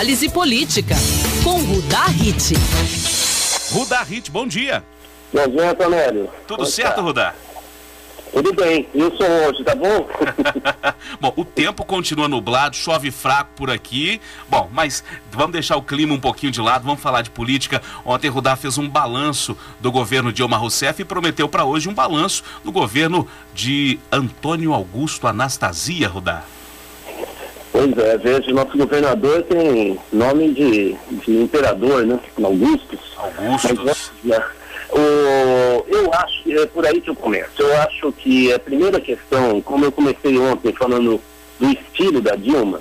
Análise política, com Rudá Hit. Rudá Hit, bom dia. Bom dia, Antonélio. Tudo certo, Rudá? Tudo bem, e o som hoje, tá bom? Bom, o tempo continua nublado, chove fraco por aqui. Bom, mas vamos deixar o clima um pouquinho de lado, vamos falar de política. Ontem Rudá fez um balanço do governo Dilma Rousseff e prometeu para hoje um balanço do governo de Antônio Augusto Anastasia, Rudá. Pois é, veja, nosso governador tem nome de imperador, né? Augustus. Augustus. Eu acho, é por aí que eu começo. Eu acho que a primeira questão, como eu comecei ontem falando do estilo da Dilma,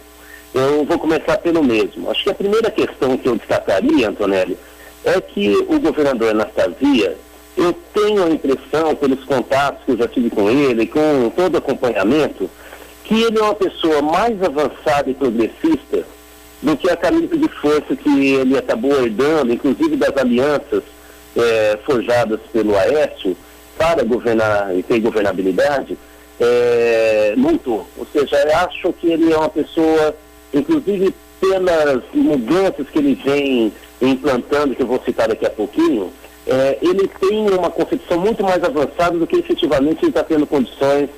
eu vou começar pelo mesmo. Acho que a primeira questão que eu destacaria, Antonélio, é que o governador Anastasia, eu tenho a impressão, pelos contatos que eu já tive com ele, com todo acompanhamento, que ele é uma pessoa mais avançada e progressista do que a camisa de força que ele acabou herdando, inclusive das alianças forjadas pelo Aécio para governar e ter governabilidade, montou. Ou seja, eu acho que ele é uma pessoa, inclusive pelas mudanças que ele vem implantando, que eu vou citar daqui a pouquinho, ele tem uma concepção muito mais avançada do que efetivamente ele está tendo condições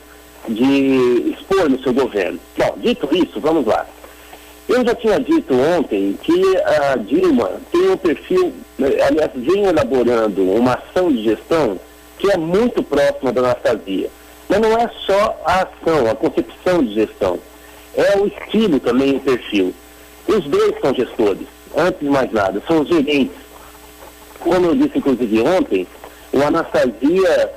de expor no seu governo. Bom, dito isso, vamos lá. Eu já tinha dito ontem que a Dilma tem um perfil, aliás, vem elaborando uma ação de gestão que é muito próxima da Anastasia. Mas não é só a ação, a concepção de gestão. É o estilo também, o perfil. Os dois são gestores, antes de mais nada, são os gerentes. Como eu disse, inclusive, ontem, o Anastasia,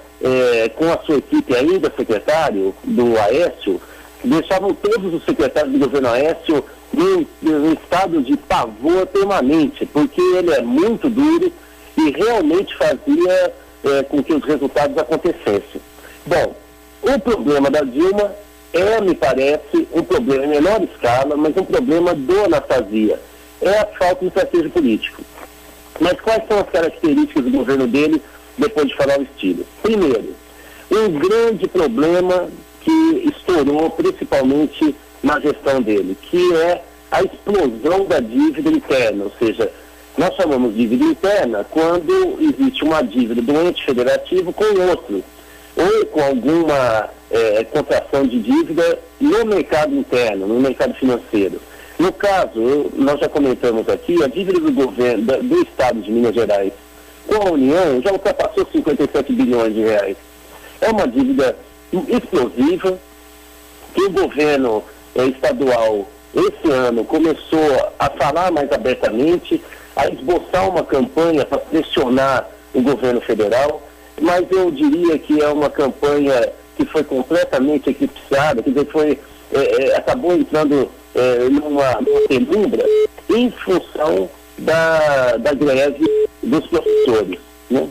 com a sua equipe ainda secretário do Aécio, deixavam todos os secretários do governo Aécio em estado de pavor permanente, porque ele é muito duro e realmente fazia com que os resultados acontecessem. Bom, o problema da Dilma me parece, um problema em menor escala, mas um problema do Anastasia. É a falta de estratégia política. Mas quais são as características do governo dele, depois de falar o estilo? Primeiro, um grande problema que estourou principalmente na gestão dele, que é a explosão da dívida interna, ou seja, nós chamamos de dívida interna quando existe uma dívida do ente federativo com outro, ou com alguma contração de dívida no mercado interno, no mercado financeiro. No caso, nós já comentamos aqui, a dívida do governo, do Estado de Minas Gerais com a União já ultrapassou 57 bilhões de reais. É uma dívida explosiva que o governo estadual, esse ano, começou a falar mais abertamente, a esboçar uma campanha para pressionar o governo federal, mas eu diria que é uma campanha que foi completamente eclipsada, quer dizer, acabou entrando numa penumbra em função da greve dos professores, né?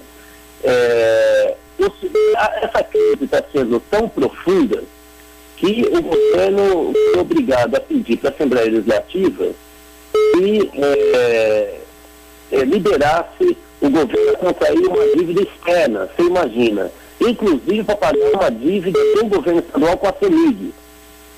Essa crise está sendo tão profunda que o governo foi obrigado a pedir para a Assembleia Legislativa que liberasse o governo a contrair uma dívida externa, você imagina, inclusive para pagar uma dívida do governo estadual com a CEMIG.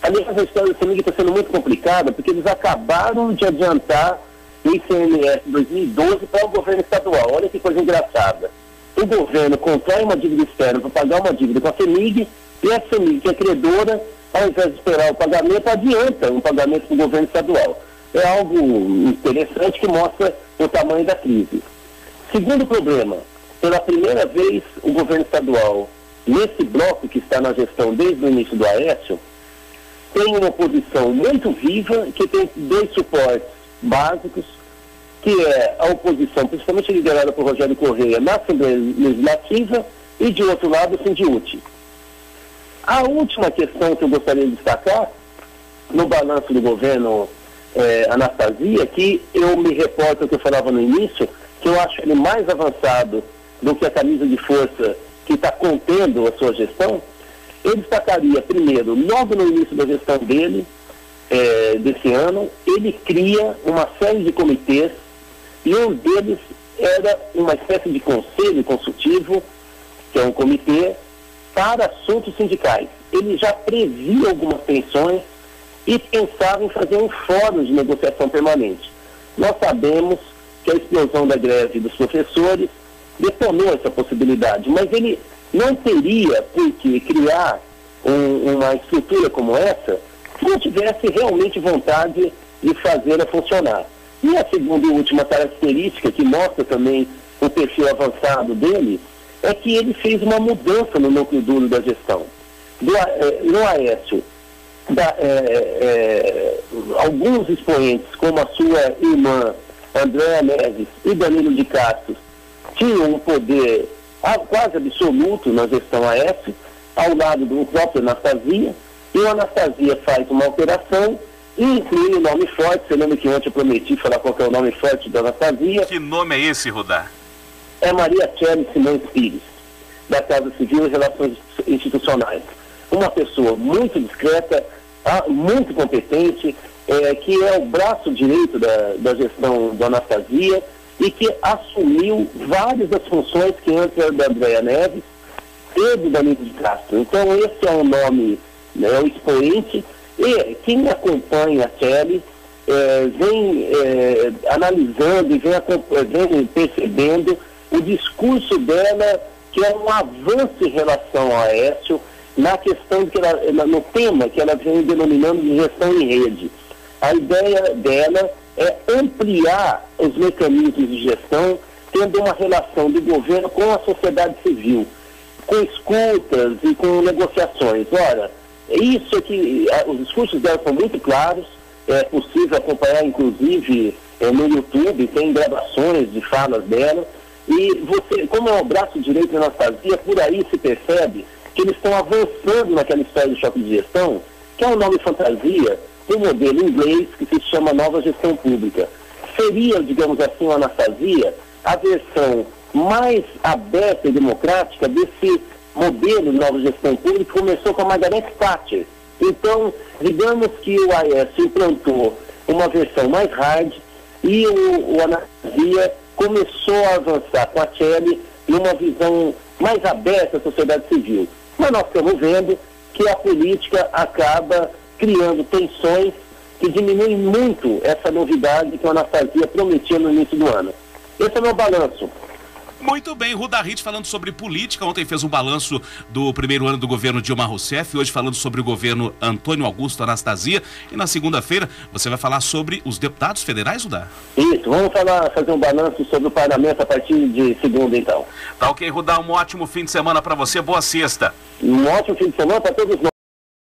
Aliás, a história da CEMIG está sendo muito complicada, porque eles acabaram de adiantar o ICMS 2012 para o governo estadual. Olha que coisa engraçada. O governo contrai uma dívida externa para pagar uma dívida com a CEMIG, e a CEMIG, que é credora, ao invés de esperar o pagamento, adianta um pagamento para o governo estadual. É algo interessante que mostra o tamanho da crise. Segundo problema, pela primeira vez o governo estadual, nesse bloco que está na gestão desde o início do Aécio, tem uma oposição muito viva, que tem dois suportes básicos, que é a oposição, principalmente liderada por Rogério Correia, na Assembleia Legislativa, e de outro lado o Sindiúti. A última questão que eu gostaria de destacar, no balanço do governo Anastasia, que eu me reporto ao que eu falava no início, que eu acho ele mais avançado do que a camisa de força que está contendo a sua gestão, eu destacaria, primeiro, logo no início da gestão dele, desse ano, ele cria uma série de comitês, e um deles era uma espécie de conselho consultivo, que é um comitê para assuntos sindicais. Ele já previa algumas tensões e pensava em fazer um fórum de negociação permanente. Nós sabemos que a explosão da greve dos professores detonou essa possibilidade, mas ele não teria por que criar uma estrutura como essa se não tivesse realmente vontade de fazê-la funcionar. E a segunda e última característica, que mostra também o perfil avançado dele, é que ele fez uma mudança no núcleo duro da gestão. No Aécio, alguns expoentes, como a sua irmã Andréa Neves e Danilo de Castro, tinham um poder quase absoluto na gestão Aécio, ao lado do próprio Anastasia, e o Anastasia faz uma alteração e inclui o nome forte. Você lembra que ontem eu prometi falar qual que é o nome forte da Anastasia? Que nome é esse, Rudá? É Maria Tchely Simões Pires, da Casa Civil e Relações Institucionais. Uma pessoa muito discreta, muito competente, que é o braço direito da gestão do Anastasia e que assumiu várias das funções que antes era da Andréa Neves e do Danilo de Castro. Então esse é o nome, né, o expoente, e quem acompanha a Tchely vem analisando e vem percebendo o discurso dela, que é um avanço em relação ao Aécio, na questão de que no tema que ela vem denominando de gestão em rede. A ideia dela é ampliar os mecanismos de gestão, tendo uma relação do governo com a sociedade civil, com escutas e com negociações. Ora, isso aqui, os discursos dela são muito claros, é possível acompanhar, inclusive, no YouTube, tem gravações de falas dela, e você, como é o braço direito da Anastasia, por aí se percebe que eles estão avançando naquela história do choque de gestão, que é um nome fantasia, do modelo inglês que se chama Nova Gestão Pública. Seria, digamos assim, a Anastasia a versão mais aberta e democrática desse modelo de nova gestão pública que começou com a Margaret Thatcher. Então, digamos que o Aécio implantou uma versão mais hard e o Anastasia começou a avançar com a Tchely numa visão mais aberta da sociedade civil. Mas nós estamos vendo que a política acaba criando tensões que diminuem muito essa novidade que a Anastasia prometia no início do ano. Esse é o meu balanço. Muito bem, Rudá Hit falando sobre política. Ontem fez um balanço do primeiro ano do governo Dilma Rousseff, hoje falando sobre o governo Antônio Augusto Anastasia. E na segunda-feira você vai falar sobre os deputados federais, Rudá? Isso, vamos fazer um balanço sobre o parlamento a partir de segunda, então. Tá ok, Rudá, um ótimo fim de semana para você, boa sexta. Um ótimo fim de semana para todos nós.